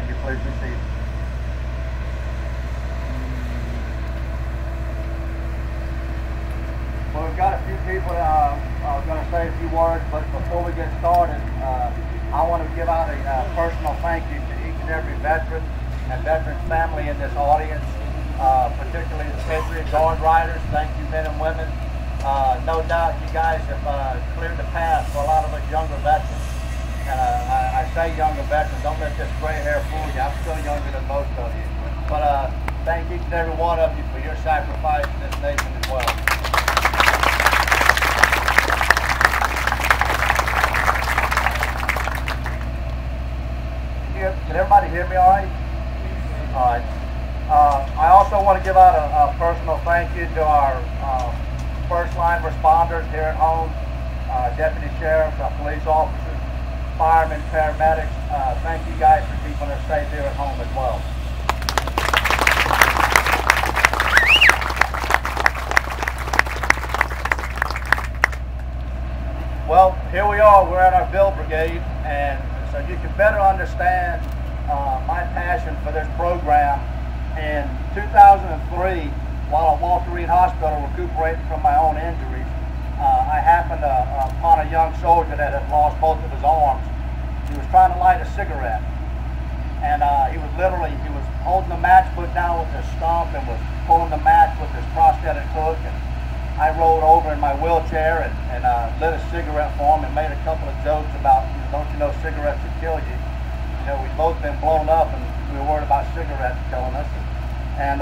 Thank you. Please be seated. Well, we've got a few people are going to say a few words, but before we get started, I want to give out a personal thank you to each and every veteran and veterans family in this audience, particularly the Patriot Guard Riders. Thank you, men and women. No doubt you guys have cleared the path for a lot of us younger veterans. And I say younger veterans, don't let this gray hair fool you. I'm still younger than most of you. But thank each and every one of you for your sacrifice in this nation as well. Can everybody hear me all right? All right. I also want to give out a personal thank you to our first line responders here at home, deputy sheriffs, our police officers, firemen, paramedics. Thank you guys for keeping us safe here at home as well. Well, here we are. We're at our Bill Brigade, and so you can better understand my passion for this program. In 2003, while at Walter Reed Hospital recuperating from my own injuries, I happened upon a young soldier that had lost both of his arms. He was trying to light a cigarette, and he was holding the match put down with his stump and was pulling the match with his prosthetic hook. And I rolled over in my wheelchair and lit a cigarette for him and made a couple of jokes about, don't you know cigarettes would kill you? You know, we've both been blown up and we were worried about cigarettes killing us. And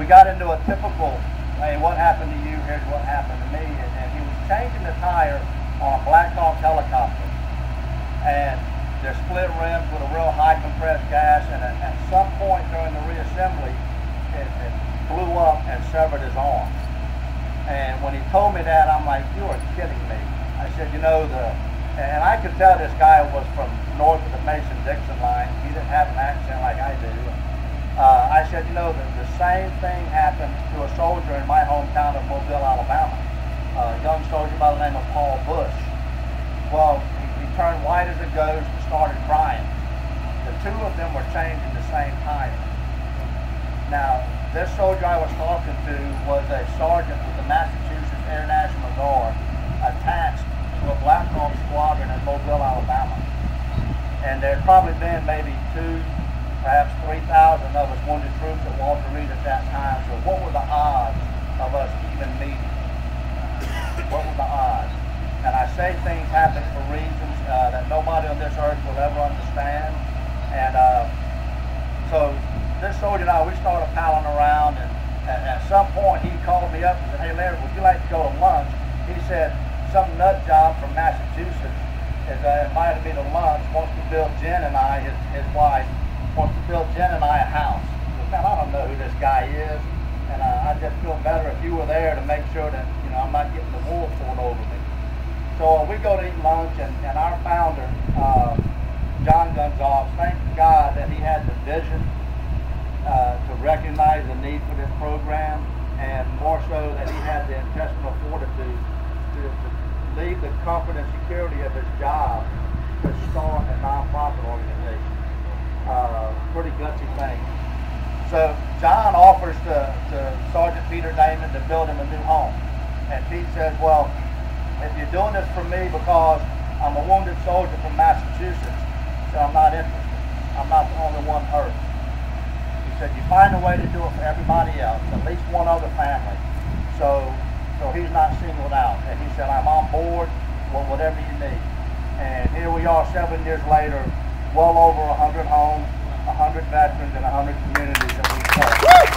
we got into a typical, hey, what happened to you? Here's what happened to me. And he was changing the tire on a Black Hawk helicopter. And they're split rims with a real high compressed gas. And at some point during the reassembly, it blew up and severed his arm. And when he told me that, I'm like, you are kidding me. I said, you know, and I could tell this guy was from north of the Mason-Dixon line. He didn't have an accent like I do. I said, you know, the same thing happened to a soldier in my hometown of Mobile, Alabama. A young soldier by the name of Paul Bush. Well, he turned white as a ghost and started crying. The two of them were changed at the same time. Now, this soldier I was talking to was a sergeant with the Massachusetts Air National Guard attached to a Black Hawk squadron in Mobile, Alabama. And there had probably been maybe 2,000, perhaps 3,000 of us wounded troops at Walter Reed at that time. So what were the odds of us even meeting? What were the odds? And I say things happen for reasons that nobody on this earth will ever understand. And so this soldier and I, we started palling around, and at some point he called me up and said, hey Larry, would you like to go to lunch? He said, some nut job from Massachusetts has invited me to lunch, wants to build Jen and I, his wife, wants to build Jen and I a house. Man, I don't know who this guy is, and I just feel better if you were there to make sure that, you know, I'm not getting the wool pulled over me. So we go to eat lunch, and our founder, John Gonzalez, thank God that he had the vision to recognize the need for this program, and more so that he had the intestinal fortitude to leave the comfort and security of his job to start a nonprofit organization. Pretty gutsy thing. So John offers to Sergeant Peter Damon to build him a new home. And Pete says, well, if you're doing this for me because I'm a wounded soldier from Massachusetts, so I'm not interested. I'm not the only one hurt. He said, you find a way to do it for everybody else, at least one other family. So he's not singled out. And he said, I'm on board with whatever you need. And here we are 7 years later, well over 100 homes, 100 veterans, and 100 communities that we've served.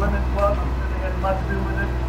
women's club. I'm sure they had much to do with it.